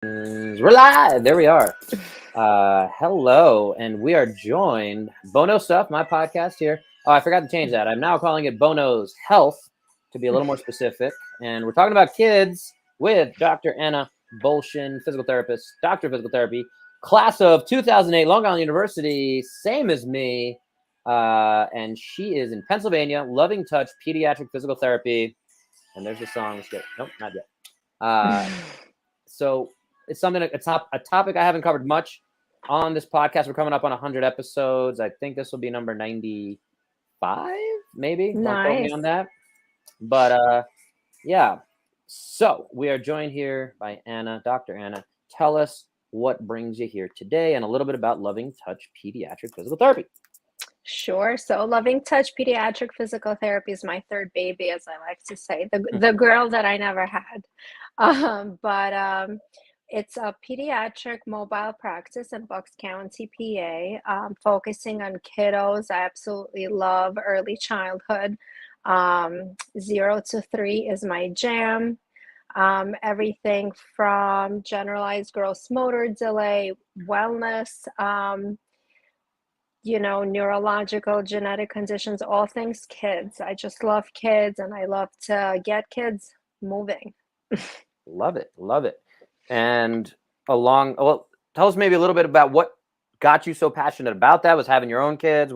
We're live. There we are. Hello, and we are joined. Bono Stuff, my podcast here. Oh, I forgot to change that. I'm now calling it Bono's Health to be a little more specific. And we're talking about kids with Dr. Anna Bolshin, physical therapist, doctor of physical therapy, class of 2008, Long Island University, same as me. And she is in Pennsylvania, Loving Touch Pediatric Physical Therapy. And there's the song. Let's get it. Nope, not yet. So it's something, a topic I haven't covered much on this podcast. We're coming up on 100 episodes. I think this will be number 95, maybe. Nice. Don't quote me on that. But yeah. So we are joined here by Anna, Dr. Anna. Tell us what brings you here today and a little bit about Loving Touch Pediatric Physical Therapy. Sure. So Loving Touch Pediatric Physical Therapy is my third baby, as I like to say, the girl that I never had. But it's a pediatric mobile practice in Bucks County, PA, focusing on kiddos. I absolutely love early childhood. 0 to 3 is my jam. Everything from generalized gross motor delay, wellness, neurological, genetic conditions, all things kids. I just love kids, and I love to get kids moving. Love it. Love it. And tell us maybe a little bit about what got you so passionate about that. Was having your own kids?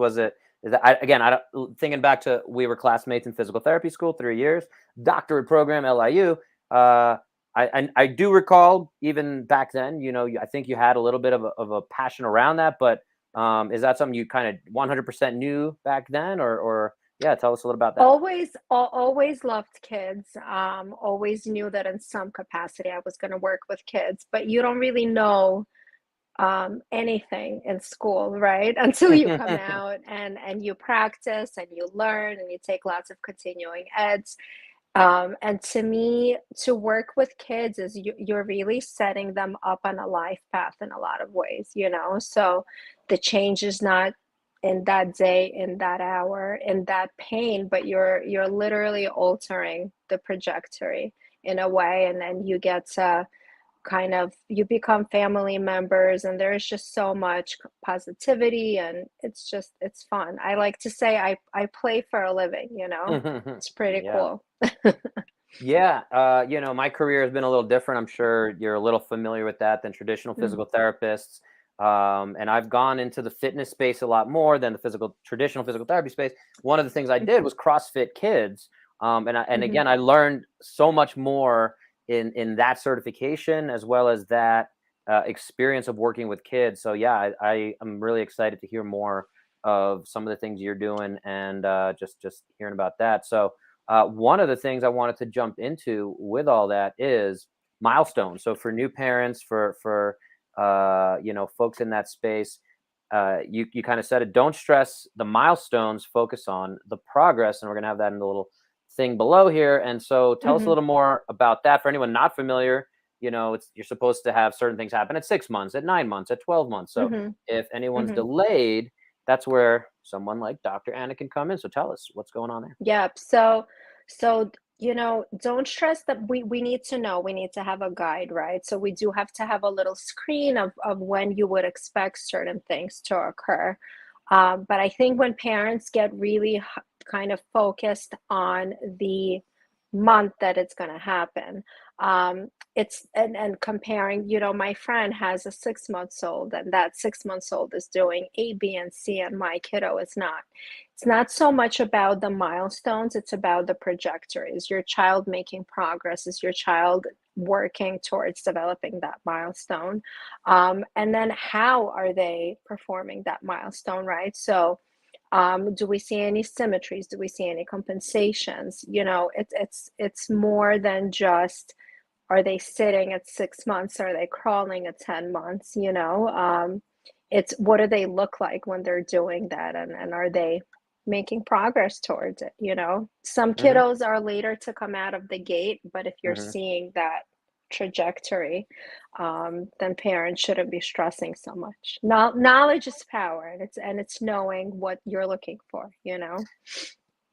Thinking back to, we were classmates in physical therapy school, 3 years, doctorate program, LIU. I do recall even back then, I think you had a little bit of a passion around that, but is that something you kind of 100% knew back then, or yeah, tell us a little about that. Always loved kids. Always knew that in some capacity I was going to work with kids, but you don't really know anything in school, right? Until you come out and you practice and you learn and you take lots of continuing eds. And to me, to work with kids is you're really setting them up on a life path in a lot of ways, so the change is not in that day, in that hour, in that pain, but you're literally altering the trajectory in a way, and then you get to you become family members, and there's just so much positivity, and it's fun. I like to say I play for a living, it's pretty cool. Yeah. My career has been a little different. I'm sure you're a little familiar with that than traditional physical therapists. And I've gone into the fitness space a lot more than the traditional physical therapy space. One of the things I did was CrossFit Kids. Again, I learned so much more in that certification, as well as that experience of working with kids. So yeah, I am really excited to hear more of some of the things you're doing, and just hearing about that. So one of the things I wanted to jump into with all that is milestones. So for new parents, for folks in that space, you kind of said it. Don't stress the milestones, focus on the progress, and we're gonna have that in the little thing below here. And so tell us a little more about that. For anyone not familiar, you're supposed to have certain things happen at 6 months, at 9 months, at 12 months. So if anyone's delayed, that's where someone like Dr. Anna can come in. So tell us what's going on there. Yep. So don't stress that we need to know, we need to have a guide, right? So we do have to have a little screen of when you would expect certain things to occur. But I think when parents get really kind of focused on the month that it's going to happen, it's and comparing, my friend has a 6-month-old, and that 6-month-old is doing A, B, and C, and my kiddo is not. It's not so much about the milestones, it's about the trajectory. Is your child making progress? Is your child working towards developing that milestone? And then how are they performing that milestone, right? So do we see any symmetries? Do we see any compensations? It's more than just, are they sitting at 6 months? Are they crawling at 10 months? It's what do they look like when they're doing that? And are they making progress towards it? Some kiddos are later to come out of the gate, but if you're seeing that trajectory, then parents shouldn't be stressing so much. Knowledge is power, and it's knowing what you're looking for,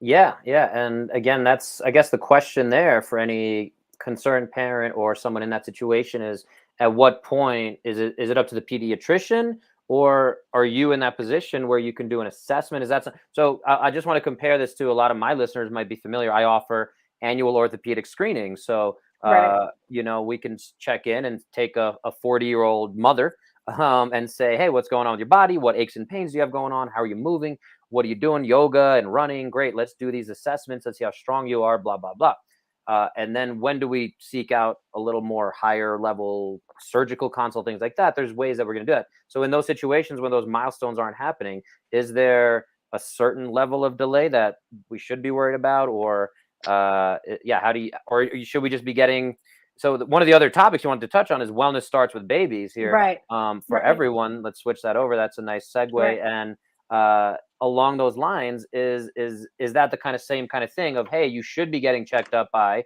Yeah. And again, that's, I guess, the question there for any concerned parent or someone in that situation is, at what point is it up to the pediatrician, or are you in that position where you can do an assessment? Is that so? I just want to compare this to a lot of my listeners might be familiar. I offer annual orthopedic screening, so Right. we can check in and take a 40-year-old mother and say, hey, what's going on with your body? What aches and pains do you have going on? How are you moving? What are you doing? Yoga and running? Great. Let's do these assessments. Let's see how strong you are. Blah blah blah. And then when do we seek out a little more higher level surgical consult, things like that? There's ways that we're going to do it. So in those situations when those milestones aren't happening, is there a certain level of delay that we should be worried about, or how do you, or should we just be getting? So one of the other topics you wanted to touch on is wellness starts with babies here. Right. For Right. everyone, let's switch that over. That's a nice Right. segue. And along those lines, is that the kind of same kind of thing of, hey, you should be getting checked up by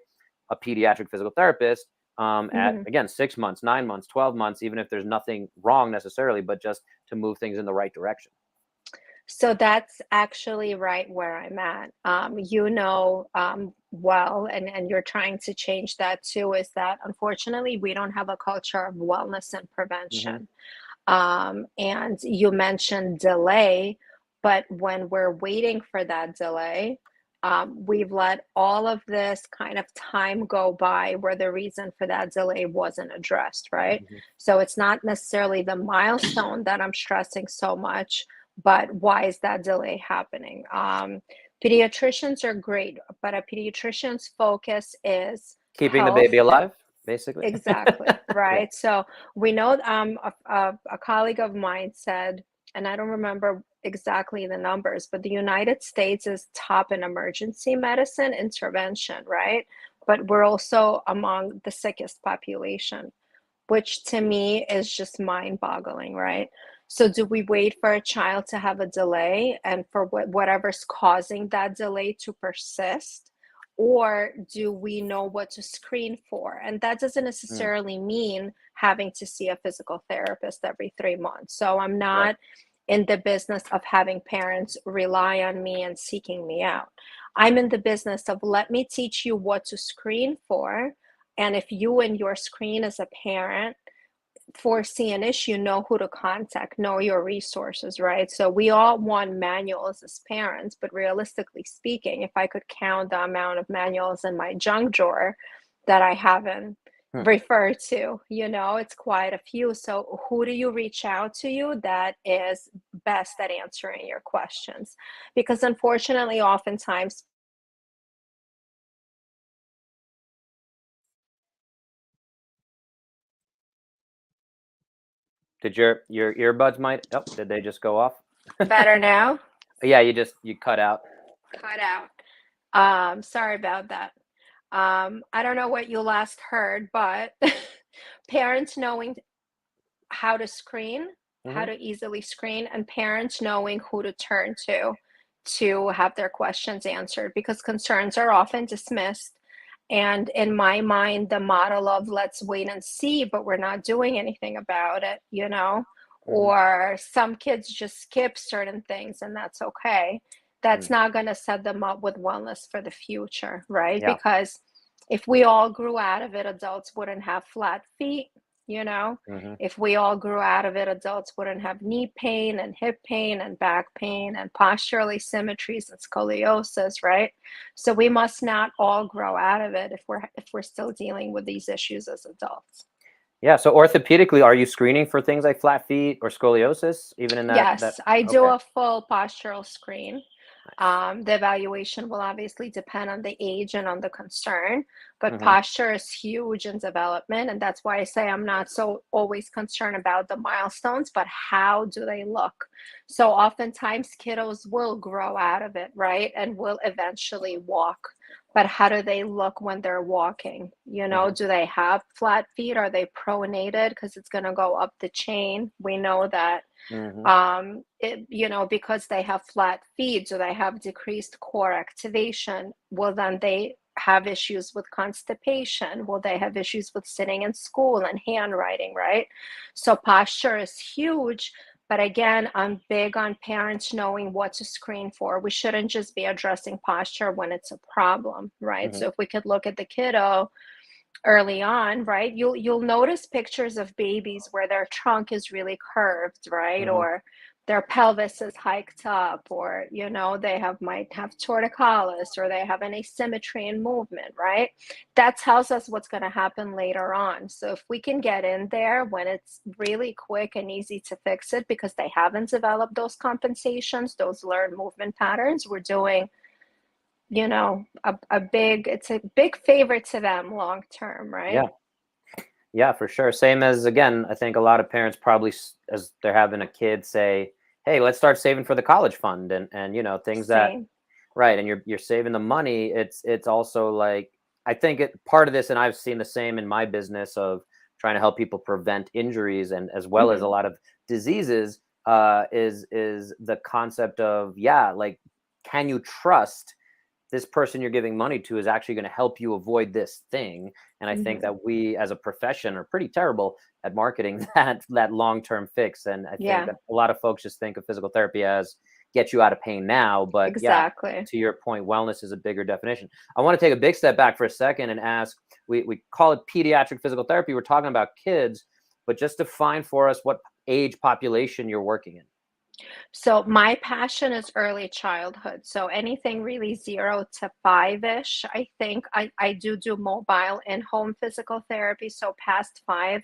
a pediatric physical therapist at, Hmm. again, 6 months, 9 months, 12 months, even if there's nothing wrong necessarily, but just to move things in the right direction. So that's actually right where I'm at. Well, and you're trying to change that too, is that unfortunately we don't have a culture of wellness and Hmm. prevention. And you mentioned delay, but when we're waiting for that delay, we've let all of this kind of time go by where the reason for that delay wasn't addressed, right? Hmm. So it's not necessarily the milestone that I'm stressing so much, but why is that delay happening? Pediatricians are great, but a pediatrician's focus is Keeping the health. baby alive, basically. Exactly, Yeah. right? So we know a colleague of mine said, and I don't remember exactly the numbers, but the United States is top in emergency medicine intervention, right? But we're also among the sickest population, which to me is just mind-boggling, right? So do we wait for a child to have a delay and for whatever's causing that delay to persist? Or do we know what to screen for? And that doesn't Mm, necessarily mean having to see a physical therapist every 3 months. So I'm right. not in the business of having parents rely on me and seeking me out. I'm in the business of let me teach you what to screen for, and if you and your screen as a parent foresee an issue, know who to contact, know your resources, right? So we all want manuals as parents, but realistically speaking, if I could count the amount of manuals in my junk drawer that I haven't Hmm. referred to, it's quite a few. So who do you reach out to you that is best at answering your questions? Because unfortunately, oftentimes Did your earbuds might? Oh, did they just go off? better now. Yeah, you cut out. Cut out. Sorry about that. I don't know what you last heard, but parents knowing how to screen, how Hmm. to easily screen, and parents knowing who to turn to have their questions answered because concerns are often dismissed. And in my mind, the model of let's wait and see, but we're not doing anything about it, Hmm. or some kids just skip certain things and that's okay. That's Mm. not going to set them up with wellness for the future, right? Yeah. Because if we all grew out of it, adults wouldn't have flat feet, you know? Hmm. If we all grew out of it, adults wouldn't have knee pain and hip pain and back pain and postural asymmetries and scoliosis, right? So we must not all grow out of it if we're still dealing with these issues as adults. Yeah. So orthopedically, are you screening for things like flat feet or scoliosis, even in that? Yes, I do Okay. a full postural screen. Nice. The evaluation will obviously depend on the age and on the concern, but Hmm. posture is huge in development. And that's why I say I'm not so always concerned about the milestones, but how do they look? So oftentimes kiddos will grow out of it, right? And will eventually walk. But how do they look when they're walking? Hmm. Do they have flat feet? Are they pronated? Because it's going to go up the chain. We know that Hmm. because they have flat feet, do they have decreased core activation? Well, then they have issues with constipation. Will they have issues with sitting in school and handwriting, right? So posture is huge. But again, I'm big on parents knowing what to screen for. We shouldn't just be addressing posture when it's a problem, right? Hmm. So if we could look at the kiddo early on, right? You'll notice pictures of babies where their trunk is really curved, right? Hmm. Or their pelvis is hiked up, or they might have torticollis, or they have an asymmetry in movement, right? That tells us what's going to happen later on. So if we can get in there when it's really quick and easy to fix it because they haven't developed those compensations, those learned movement patterns, we're doing it's a big favor to them long term, right? Yeah. Yeah, for sure. Same as, again, I think a lot of parents probably, as they're having a kid, say, "Hey, let's start saving for the college fund," and things that, Same. right, and you're saving the money. It's also like, I think part of this, and I've seen the same in my business of trying to help people prevent injuries and as well as a Hmm. lot of diseases. Is the concept of, yeah, like, can you trust this person you're giving money to is actually going to help you avoid this thing? And I think Hmm. that we as a profession are pretty terrible at marketing that long-term fix. And I think Yeah, that a lot of folks just think of physical therapy as get you out of pain now. But yeah, exactly. to your point, wellness is a bigger definition. I want to take a big step back for a second and ask, we call it pediatric physical therapy. We're talking about kids, but just define for us what age population you're working in. So my passion is early childhood. So anything really 0 to 5-ish. I think I do mobile and home physical therapy. So past 5,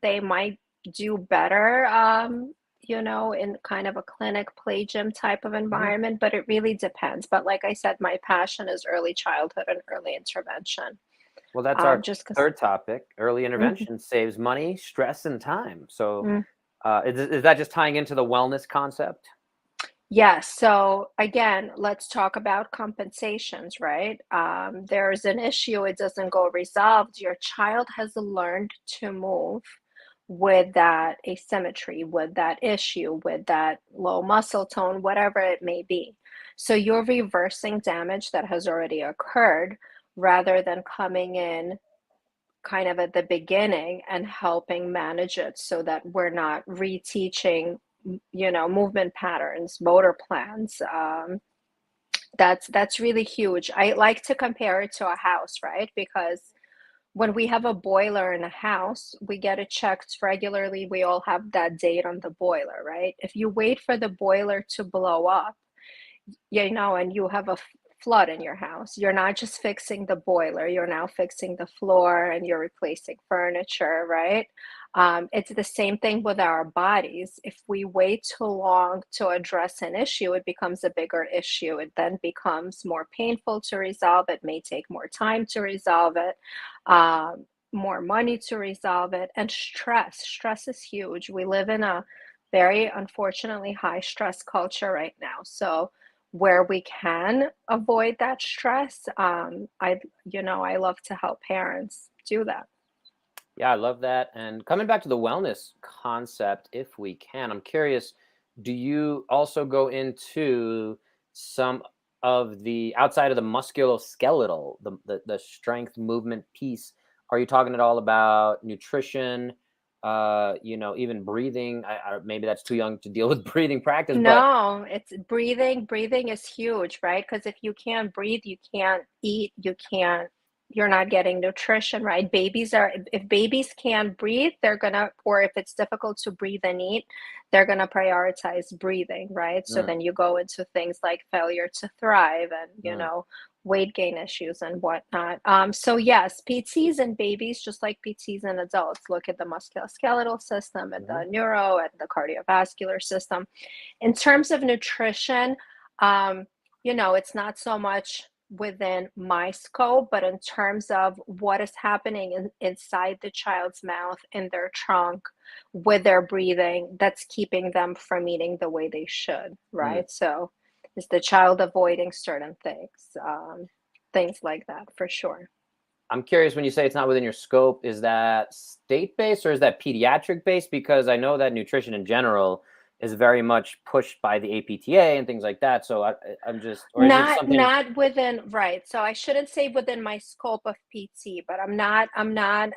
they might do better, in kind of a clinic play gym type of Mhm. environment, but it really depends. But like I said, my passion is early childhood and early intervention. Well, that's our Just because. third topic. Early Mhm. intervention saves money, stress, and time. So, Mm. is that just tying into the wellness concept? Yes. So again, let's talk about compensations, right? There's an issue, it doesn't go resolved. Your child has learned to move with that asymmetry, with that issue, with that low muscle tone, whatever it may be. So you're reversing damage that has already occurred rather than coming in kind of at the beginning and helping manage it so that we're not reteaching movement patterns, motor plans. That's really huge. I like to compare it to a house, right? Because when we have a boiler in a house, we get it checked regularly. We all have that date on the boiler, right? If you wait for the boiler to blow up, and you have a flood in your house, you're not just fixing the boiler, you're now fixing the floor and you're replacing furniture, right? It's the same thing with our bodies. If we wait too long to address an issue, it becomes a bigger issue. It then becomes more painful to resolve. It may take more time to resolve it, more money to resolve it, and stress is huge. We live in a very unfortunately high stress culture right now. So where we can avoid that stress, I love to help parents do that. Yeah, I love that. And coming back to the wellness concept, if we can, I'm curious, do you also go into some of the outside of the musculoskeletal, the strength movement piece? Are you talking at all about nutrition, even breathing? Maybe that's too young to deal with breathing practice, but No, it's breathing. Breathing is huge, right? Because if you can't breathe, you can't eat, you're not getting nutrition, right? If babies can't breathe, or if it's difficult to breathe and eat, they're gonna prioritize breathing, right? So mm, then you go into things like failure to thrive and, mm, weight gain issues and whatnot. So yes, PTs in babies, just like PTs in adults, look at the musculoskeletal system, at mhm, the neuro, at the cardiovascular system. In terms of nutrition, um, it's not so much within my scope, but in terms of what is happening inside the child's mouth, in their trunk, with their breathing, that's keeping them from eating the way they should, mm. right? So, is the child avoiding certain things? Things like that, for sure. I'm curious, when you say it's not within your scope, is that state based or is that pediatric based? Because I know that nutrition in general, is very much pushed by the APTA and things like that. So I'm just, or is it Not something? not within, right. So I shouldn't say within my scope of PT, but I'm not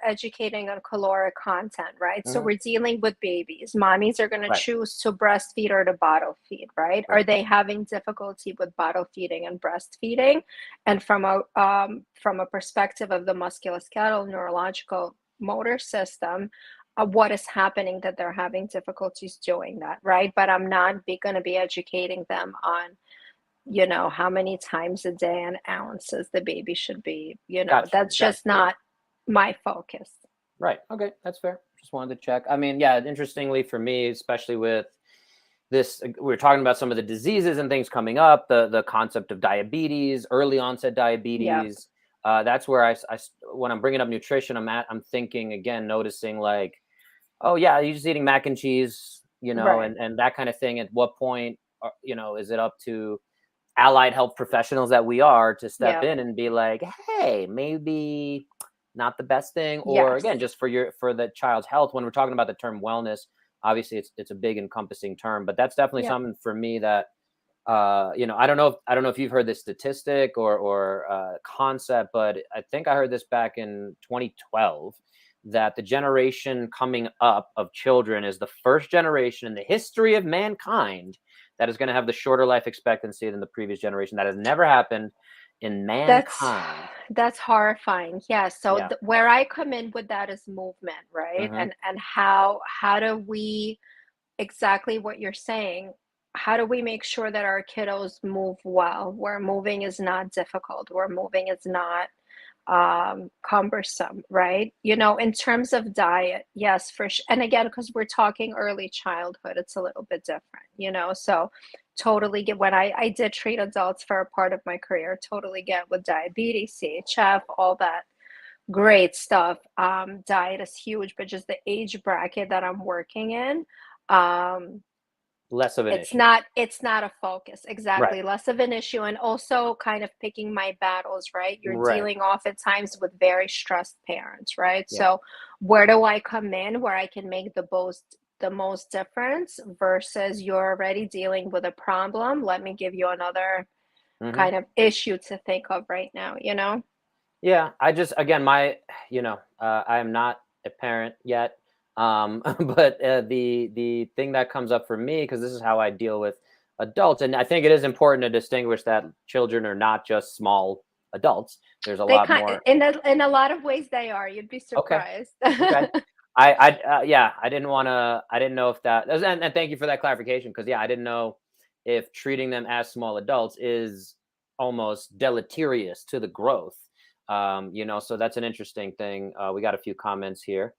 educating on caloric content, right? So Mhm. we're dealing with babies. Mommies are going to Right. choose to breastfeed or to bottle feed, right? Are Right. they having difficulty with bottle feeding and breastfeeding? And from a perspective of the musculoskeletal, neurological, motor system, what is happening that they're having difficulties doing that, right? But I'm not going to be educating them on how many times a day and ounces the baby should be. Gotcha. That's Gotcha. just not my focus. Right. Okay. That's fair. Just wanted to check. I mean, yeah, interestingly for me, especially with this, we are talking about some of the diseases and things coming up, the concept of diabetes, early onset Yeah, diabetes. That's where when I'm bringing up nutrition, I'm thinking again, noticing like, oh yeah, you're just eating mac and cheese, right. and that kind of thing. At what point, is it up to allied health professionals that we are to step Yeah. in and be like, hey, maybe not the best thing, or Yes. again, just for the child's health. When we're talking about the term wellness, obviously it's a big encompassing term, but that's definitely Yep. something for me that I don't know if you've heard this statistic or concept, but I think I heard this back in 2012 that the generation coming up of children is the first generation in the history of mankind that is going to have the shorter life expectancy than the previous generation. That has never happened in That's mankind. that's horrifying. Yeah. So Yeah. where I come in with that is movement, right? Hmm. And how do we, exactly what you're saying, how do we make sure that our kiddos move well, where moving is not difficult, where moving is not cumbersome, right? In terms of diet, yes, for sure. And again, because we're talking early childhood, it's a little bit different. So totally get, when I did treat adults for a part of my career, totally get with diabetes, CHF, all that great stuff. Diet is huge, but just the age bracket that I'm working in, um, Less of an it's issue. not it's not a focus, Right. exactly, less of an issue, and also kind of picking my battles, right? You're Right. dealing oftentimes with very stressed parents, right? Yeah. So where do I come in where I can make the most difference versus you're already dealing with a problem? Let me give you another Hmm. kind of issue to think of right now. Yeah, I just again I am not a parent yet, but the thing that comes up for me, because this is how I deal with adults, and I think it is important to distinguish that children are not just small adults. There's a They lot kind more. in a lot of ways they are. You'd be Okay, surprised. okay. Yeah, I didn't know if and thank you for that clarification, because yeah, I didn't know if treating them as small adults is almost deleterious to the growth. So that's an interesting thing. We got a few comments here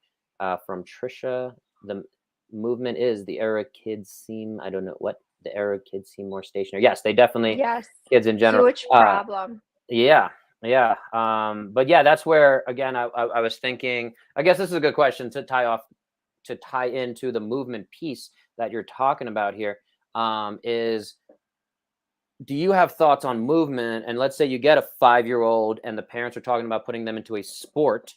from Trisha. The movement is the era kids seem, I don't know what the era kids seem more stationary. Yes, they definitely, Yes, kids in general. huge problem. Yeah, yeah. But yeah, that's where again I was thinking. I guess this is a good question to tie into the movement piece that you're talking about here. Is Do you have thoughts on movement? And let's say you get a 5-year-old and the parents are talking about putting them into a sport.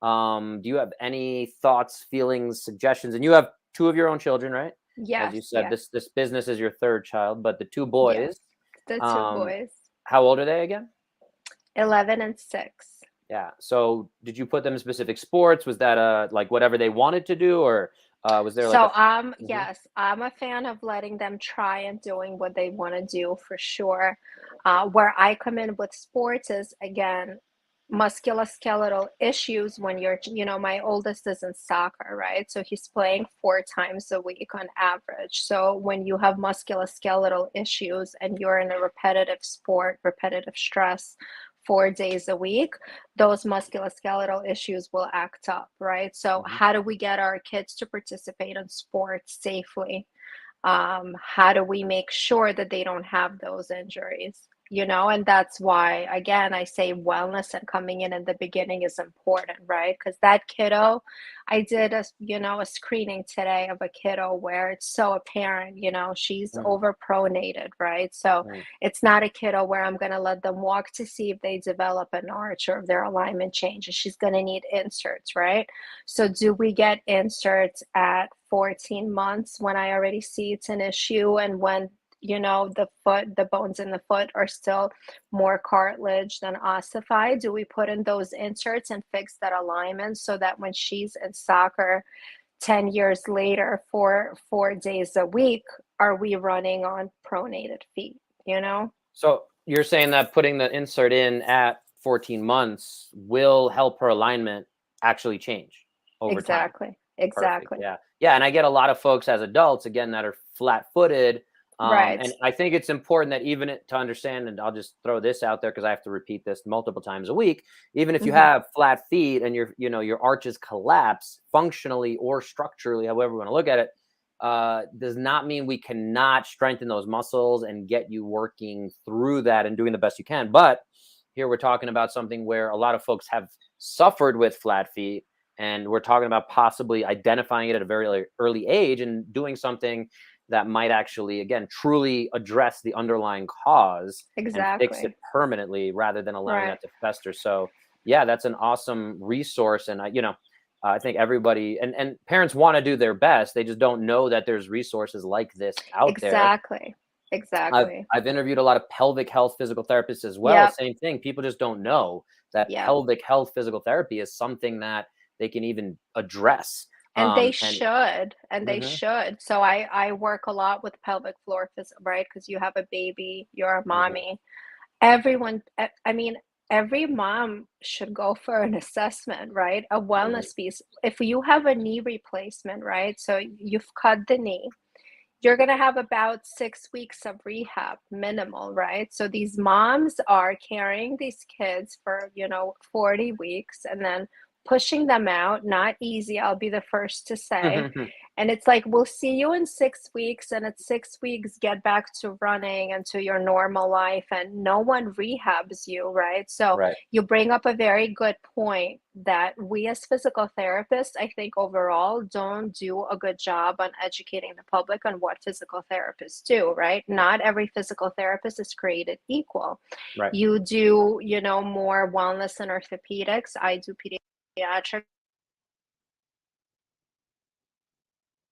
Do you have any thoughts, feelings, suggestions? And you have two of your own children, right? As Yes, you said, yes, this business is your third child, but the two yes. boys. The two Um, boys, how old are they again? 11 and 6. Yeah. So did you put them in specific sports? Was that like whatever they wanted to do, or was there like a? So, Mhm. yes, I'm a fan of letting them try and doing what they want to do for sure. Where I come in with sports is, again, musculoskeletal issues. When my oldest is in soccer, right? So he's playing 4 times a week on average. So when you have musculoskeletal issues and you're in a repetitive sport, repetitive stress, 4 days a week, those musculoskeletal issues will act up, right? So, Mhm. how do we get our kids to participate in sports safely? How do we make sure that they don't have those injuries? And that's why, again, I say wellness and coming in the beginning is important, right? Because that kiddo, I did a screening today of a kiddo where it's so apparent, she's Mm, overpronated, right? So mm, it's not a kiddo where I'm going to let them walk to see if they develop an arch or if their alignment changes. She's going to need inserts, right? So do we get inserts at 14 months when I already see it's an issue, and when the bones in the foot are still more cartilage than ossified? Do we put in those inserts and fix that alignment so that when she's in soccer 10 years later, 4 days a week, are we running on pronated feet, So you're saying that putting the insert in at 14 months will help her alignment actually change over time. Exactly. Perfect. Exactly. Yeah. Yeah. And I get a lot of folks as adults, again, that are flat footed. Right. And I think it's important that to understand, and I'll just throw this out there because I have to repeat this multiple times a week, even if you Mhm. have flat feet and your arches collapse functionally or structurally, however you want to look at it, does not mean we cannot strengthen those muscles and get you working through that and doing the best you can. But here we're talking about something where a lot of folks have suffered with flat feet, and we're talking about possibly identifying it at a very early age and doing something that might actually, again, truly address the underlying cause and fix it Exactly. permanently rather than allowing Right. that to fester. So yeah, that's an awesome resource. And I think everybody and parents want to do their best. They just don't know that there's resources like this out there. Exactly. I've Exactly. I've interviewed a lot of pelvic health physical therapists as well. Yep. Same thing. People just don't know that Yep. pelvic health physical therapy is something that they can even address. And they And should, and they mhm, should. So I work a lot with pelvic floor right? Because you have a baby, you're a mhm, mommy. Everyone, I mean, every mom should go for an assessment, right? A mhm, wellness piece. If you have a knee replacement, right? So you've cut the knee, you're going to have about 6 weeks of rehab minimal, right? So these moms are carrying these kids for 40 weeks and then pushing them out. Not easy, I'll be the first to say. mhm. And it's like, we'll see you in 6 weeks, and at 6 weeks get back to running and to your normal life, and no one rehabs you, right? So Right. you bring up a very good point that we as physical therapists, I think overall, don't do a good job on educating the public on what physical therapists do, right? Not every physical therapist is created equal. Right. You do, more wellness and orthopedics. I do pediatric.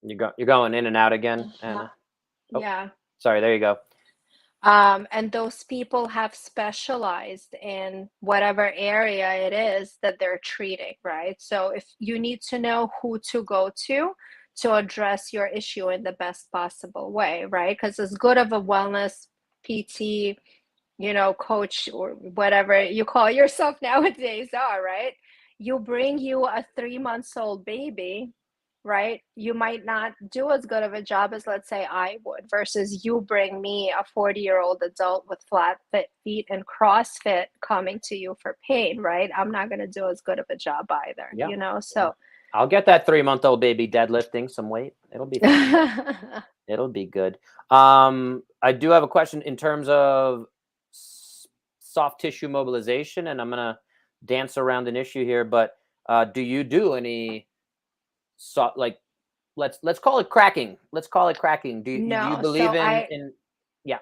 You're going in and out again, Anna. Oh, Yeah. sorry. There you go. And those people have specialized in whatever area it is that they're treating, right? So if you need to know who to go to address your issue in the best possible way, right? Because as good of a wellness PT, coach, or whatever you call yourself nowadays are, right? You bring you a 3 months old baby, right? You might not do as good of a job as, let's say, I would, versus you bring me a 40-year-old adult with flat fit feet and CrossFit coming to you for pain, right? I'm not going to do as good of a job either, Yeah. Yeah. So I'll get that 3-month-old baby deadlifting some weight. It'll be fine. It'll be good. I do have a question in terms of soft tissue mobilization, and I'm gonna dance around an issue here. But do you do any soft, like, let's call it cracking? Let's call it cracking. Do you No, believe in? Yeah.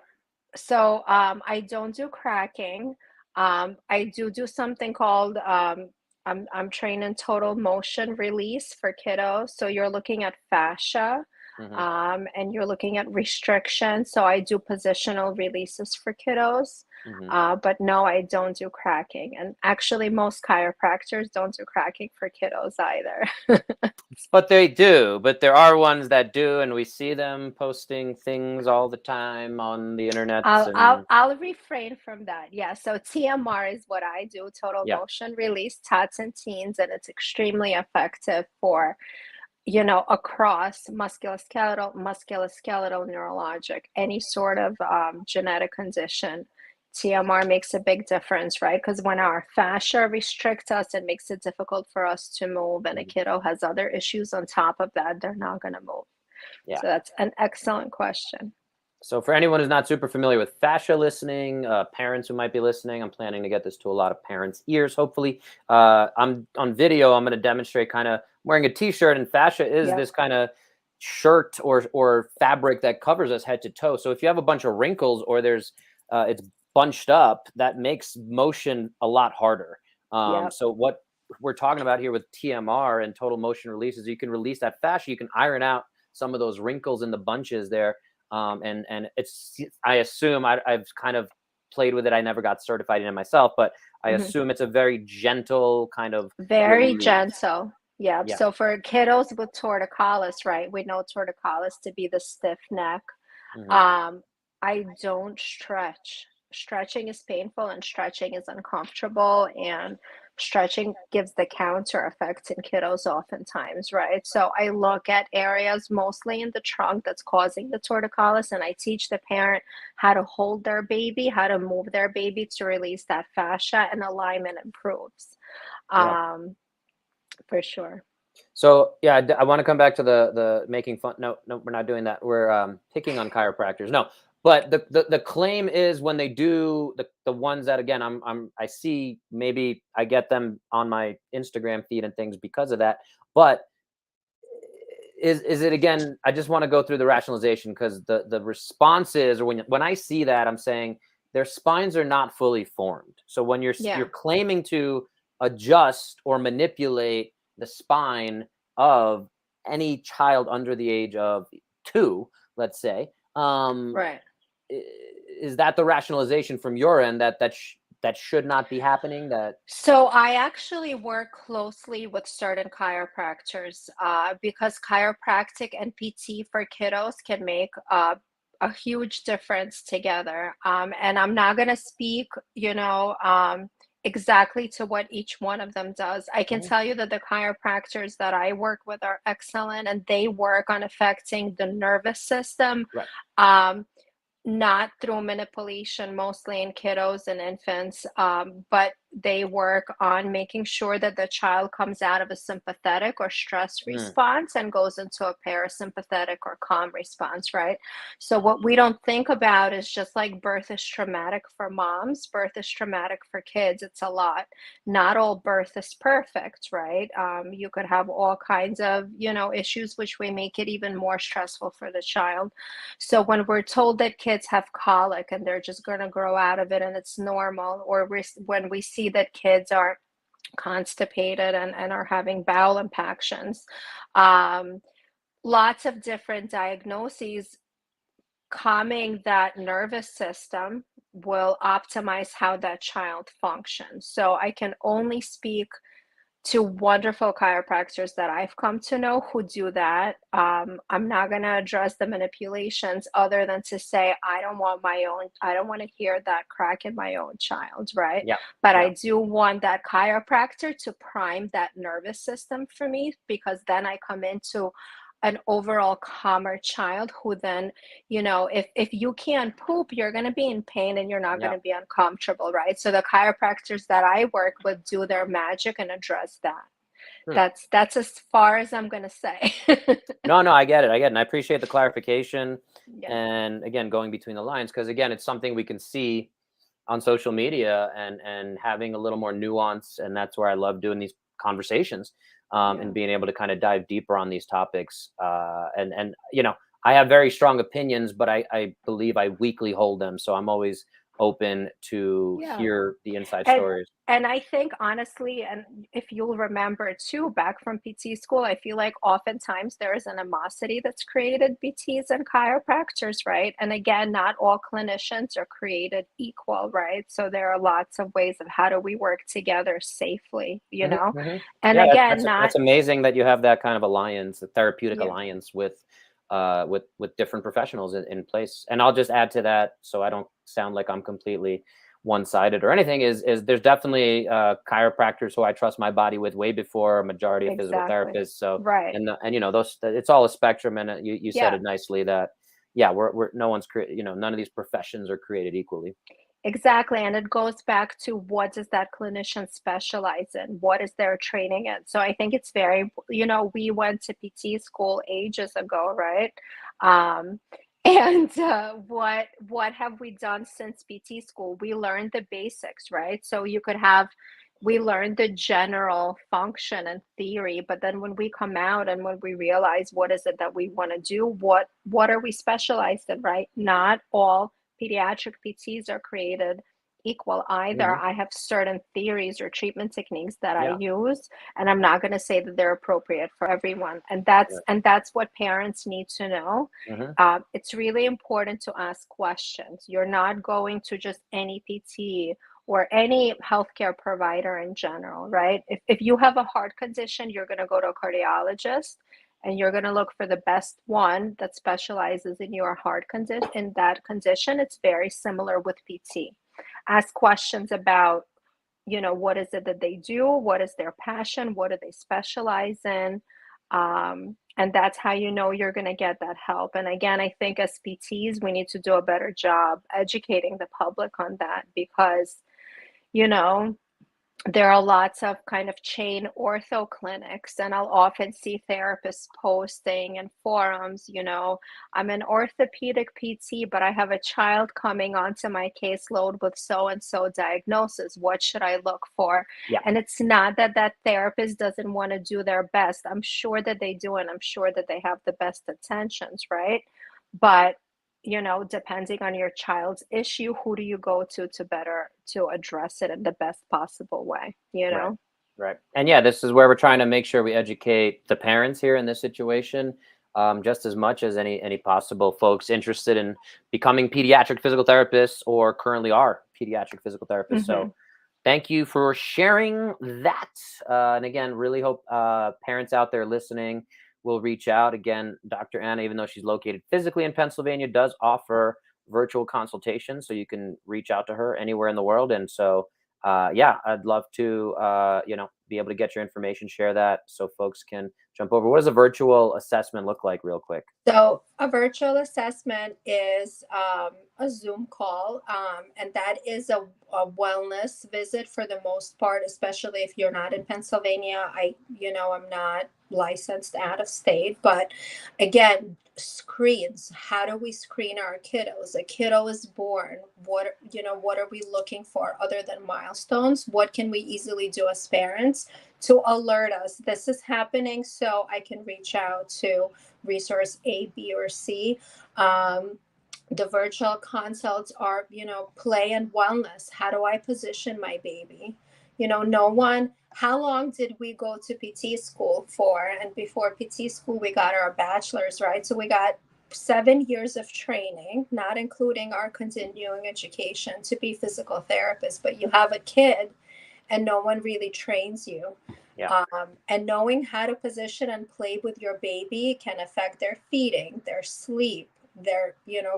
I don't do cracking. I do something called I'm training total motion release for kiddos. So you're looking at fascia, Hmm. and you're looking at restriction. So I do positional releases for kiddos. Hmm. But no, I don't do cracking. And actually, most chiropractors don't do cracking for kiddos either. But they do. But there are ones that do, and we see them posting things all the time on the internet. And I'll refrain from that. Yeah. So TMR is what I do, total yeah. motion release, tots and teens, and it's extremely effective for, across musculoskeletal, neurologic, any sort of genetic condition. TMR makes a big difference, right? Because when our fascia restricts us, it makes it difficult for us to move, and a Mhm. kiddo has other issues on top of that, they're not going to move. Yeah. So that's an excellent question. So for anyone who's not super familiar with fascia listening, parents who might be listening, I'm planning to get this to a lot of parents' ears. Hopefully, I'm on video. I'm going to demonstrate kind of wearing a t-shirt, and fascia is Yep. this kind of shirt or fabric that covers us head to toe. So if you have a bunch of wrinkles or it's bunched up, that makes motion a lot harder. Yep. So we're talking about here with TMR and total motion releases, you can release that fascia, you can iron out some of those wrinkles in the bunches there. And it's, I assume I've kind of played with it. I never got certified in it myself, but I Mhm. assume it's a very gentle kind of Very release. gentle. Yep. Yeah. So for kiddos with torticollis, right? We know torticollis to be the stiff neck. Hmm. Um, I don't stretch. Stretching is painful and stretching is uncomfortable, and stretching gives the counter effect in kiddos oftentimes, right? So I look at areas mostly in the trunk that's causing the torticollis, and I teach the parent how to hold their baby, how to move their baby to release that fascia, and alignment improves. Yeah. Um, for sure. So yeah, I want to come back to the making fun. No, no, we're not doing that. We're picking on chiropractors. No, but the claim is when they do the ones that, again, I see, maybe I get them on my Instagram feed and things because of that. But is it, again? I just want to go through the rationalization, because the response is, or when I see that, I'm saying their spines are not fully formed. So when you're Yeah. claiming to adjust or manipulate the spine of any child under the age of 2, let's say, Right. i- is that the rationalization from your end, that should not be happening? That So I actually work closely with certain chiropractors because chiropractic and PT for kiddos can make a huge difference together. And I'm not going to speak, exactly to what each one of them does. I can Mhm. tell you that the chiropractors that I work with are excellent, and they work on affecting the nervous system. Right. Um, Not through manipulation, mostly in kiddos and infants, but they work on making sure that the child comes out of a sympathetic or stress Mm. response and goes into a parasympathetic or calm response, right? So, what we don't think about is, just like birth is traumatic for moms, birth is traumatic for kids. It's a lot. Not all birth is perfect, right? You could have all kinds of, issues which may make it even more stressful for the child. So when we're told that kids have colic and they're just going to grow out of it and it's normal, or when we see that kids are constipated and are having bowel impactions, um, lots of different diagnoses, calming that nervous system will optimize how that child functions. So I can only speak to wonderful chiropractors that I've come to know who do that. I'm not going to address the manipulations other than to say, I don't want to hear that crack in my own child, right? Yeah. But I Yeah. do want that chiropractor to prime that nervous system for me, because then I come into an overall calmer child who then, if you can't poop, you're going to be in pain and you're not going Yeah. to be uncomfortable, right? So the chiropractors that I work with do their magic and address that. Hmm. That's as far as I'm going to say. No, no, I get it. I get it. And I appreciate the clarification. Yeah. And again, going between the lines, because again, it's something we can see on social media, and having a little more nuance. And that's where I love doing these conversations, and Yeah. being able to kind of dive deeper on these topics. And I have very strong opinions, but I believe I weakly hold them. So I'm always open to Yeah. hear the inside And stories. and I think honestly, and if you'll remember too, back from PT school, I feel like oftentimes there is an animosity that's created PTs and chiropractors, right? And again, not all clinicians are created equal, right? So there are lots of ways of how do we work together safely, Mhm, mhm. And Yeah, again, not that's amazing that you have that kind of alliance, a therapeutic yeah, alliance with different professionals in place. And I'll just add to that, so I don't sound like I'm completely one-sided or anything. Is there's definitely chiropractors who I trust my body with way before a majority of physical exactly. therapists. So Right. and those, it's all a spectrum. And you said Yeah. it nicely that, yeah, we're no one's created, none of these professions are created equally. Exactly, and it goes back to what does that clinician specialize in? What is their training in? So I think it's we went to PT school ages ago, right? Um, and what have we done since PT school? We learned the basics, right? So we learned the general function and theory, but then when we come out and when we realize what is it that we want to do, what are we specialized in, right? Not all pediatric PTs are created equal either. Hmm. I have certain theories or treatment techniques that I Yeah. use, and I'm not going to say that they're appropriate for everyone. And Right. that's what parents need to know. Hmm. It's really important to ask questions. You're not going to just any PT or any healthcare provider in general, right? If you have a heart condition, you're going to go to a cardiologist and you're going to look for the best one that specializes in your heart condition. In that condition, it's very similar with PT. Ask questions about, what is it that they do? What is their passion? What do they specialize in? And that's how you know you're going to get that help. And again, I think as PTs, we need to do a better job educating the public on that because, you know, there are lots of kind of chain ortho clinics, and I'll often see therapists posting in forums, I'm an orthopedic PT, but I have a child coming onto my caseload with so and so diagnosis. What should I look for? Yeah. And it's not that that therapist doesn't want to do their best. I'm sure that they do, and I'm sure that they have the best intentions, right? But depending on your child's issue, who do you go to better to address it in the best possible way, Right. Right. And yeah, this is where we're trying to make sure we educate the parents here in this situation, just as much as any possible folks interested in becoming pediatric physical therapists or currently are pediatric physical therapists. So Hmm. thank you for sharing that. And again, really hope parents out there listening will reach out. Again, Dr. Anna, even though she's located physically in Pennsylvania, does offer virtual consultations. So you can reach out to her anywhere in the world. And so, yeah, I'd love to, be able to get your information, share that so folks can jump over. What does a virtual assessment look like, real quick? So a virtual assessment is a Zoom call, and that is a wellness visit for the most part, especially if you're not in Pennsylvania. I'm not licensed out of state, but again, screens. How do we screen our kiddos? A kiddo is born. What are we looking for other than milestones? What can we easily do as parents to alert us this is happening so I can reach out to resource A, B, or C. Um, the virtual consults are, play and wellness. How do I position my baby? No one, how long did we go to PT school for? And before PT school, we got our bachelor's, right? So we got 7 years of training, not including our continuing education to be physical therapists. But you have a kid and no one really trains you. Yeah. And knowing how to position and play with your baby can affect their feeding, their sleep, their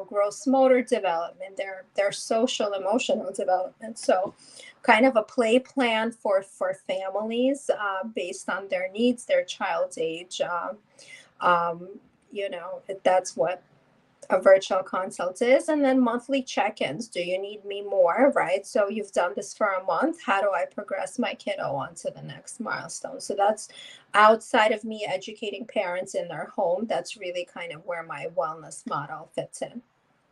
gross motor development, their social emotional development. So kind of a play plan for families based on their needs, their child's age. That's what a virtual consult is. And then monthly check-ins. Do you need me more? Right. So you've done this for a month. How do I progress my kiddo on to the next milestone? So that's outside of me educating parents in their home. That's really kind of where my wellness model fits in.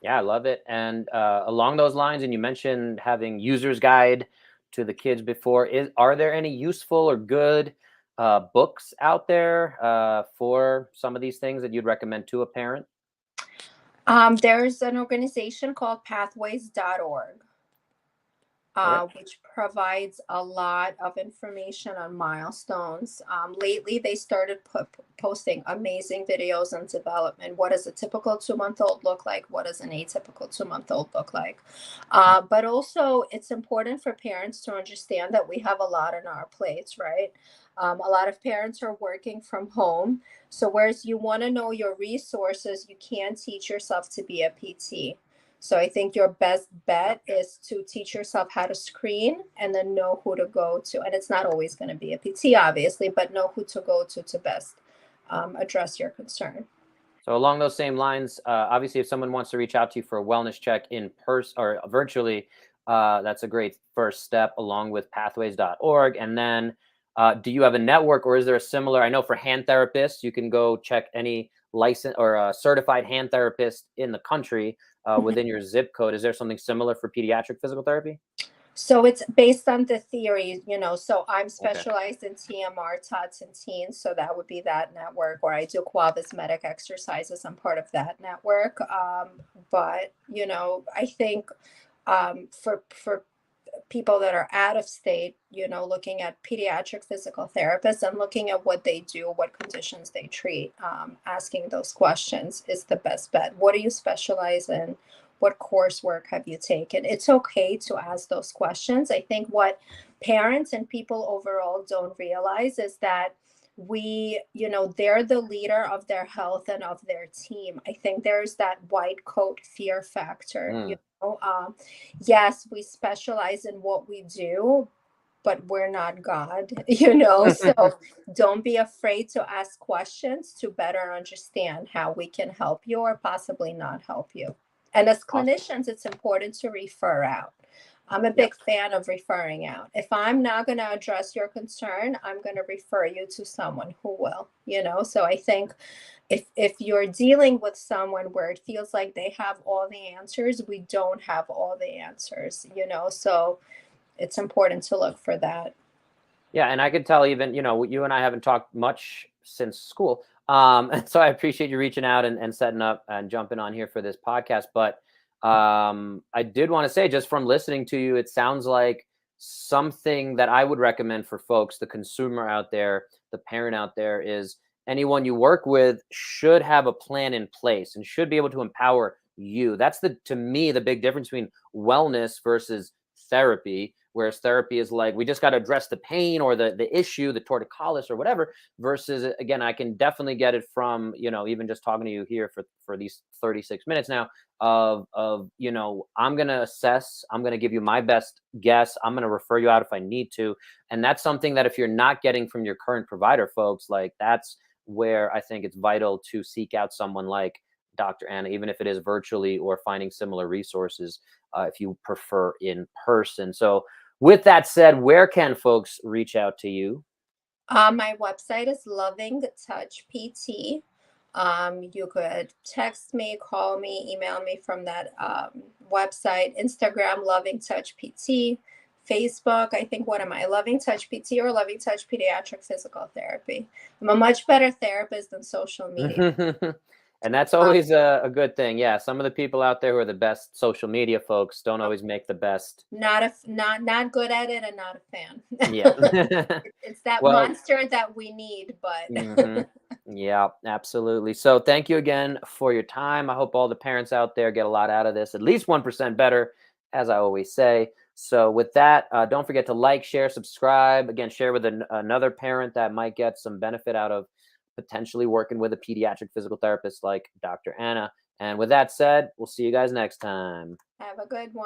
Yeah, I love it. And along those lines, and you mentioned having user's guide to the kids before. Are there any useful or good books out there for some of these things that you'd recommend to a parent? There's an organization called pathways.org. Okay. Which provides a lot of information on milestones. Lately, they started posting amazing videos on development. What does a typical 2-month-old look like? What does an atypical 2-month-old look like? But also, it's important for parents to understand that we have a lot on our plates, right? A lot of parents are working from home. So, whereas you want to know your resources, you can't teach yourself to be a PT. So I think your best bet is to teach yourself how to screen and then know who to go to. And it's not always going to be a PT, obviously, but know who to go to best address your concern. So along those same lines, obviously, if someone wants to reach out to you for a wellness check in person or virtually, that's a great first step along with pathways.org. And then do you have a network or is there a similar, I know for hand therapists, you can go check any license or certified hand therapist in the country within your zip code. Is there something similar for pediatric physical therapy? So it's based on the theory, so I'm Okay. specialized in TMR, tots, and teens. So that would be that network where I do Quavis medic exercises. I'm part of that network. But, I think for people that are out of state, looking at pediatric physical therapists and looking at what they do, what conditions they treat, asking those questions is the best bet. What do you specialize in? What coursework have you taken? It's okay to ask those questions. I think what parents and people overall don't realize is that they're the leader of their health and of their team. I think there's that white coat fear factor. Mm. Yes, we specialize in what we do, but we're not God, so don't be afraid to ask questions to better understand how we can help you or possibly not help you. And as Awesome. clinicians, it's important to refer out. I'm a Yeah. big fan of referring out. If I'm not going to address your concern, I'm going to refer you to someone who will, So I think if you're dealing with someone where it feels like they have all the answers, we don't have all the answers, So it's important to look for that. Yeah, and I could tell even, you and I haven't talked much since school. And so I appreciate you reaching out and setting up and jumping on here for this podcast. But I did want to say, just from listening to you, it sounds like something that I would recommend for folks, the consumer out there, the parent out there, is anyone you work with should have a plan in place and should be able to empower you. That's to me, the big difference between wellness versus therapy. Whereas therapy is like, we just got to address the pain or the issue, the torticollis or whatever, versus, again, I can definitely get it from, even just talking to you here for these 36 minutes now of, I'm going to assess, I'm going to give you my best guess. I'm going to refer you out if I need to. And that's something that if you're not getting from your current provider, folks, like that's where I think it's vital to seek out someone like Dr. Anna, even if it is virtually or finding similar resources, if you prefer in person. So with that said, where can folks reach out to you? My website is Loving Touch PT. You could text me, call me, email me from that website. Instagram, Loving Touch PT. Facebook, I think, what am I? Loving Touch PT or Loving Touch Pediatric Physical Therapy. I'm a much better therapist than social media. And that's always a good thing. Yeah, some of the people out there who are the best social media folks don't always make the best. Not good at it and not a fan. Yeah. It's that Well, monster that we need, but yeah, absolutely. So thank you again for your time. I hope all the parents out there get a lot out of this, at least 1% better, as I always say. So with that, don't forget to like, share, subscribe. Again, share with another parent that might get some benefit out of potentially working with a pediatric physical therapist like Dr. Anna. And with that said, we'll see you guys next time. have a good one.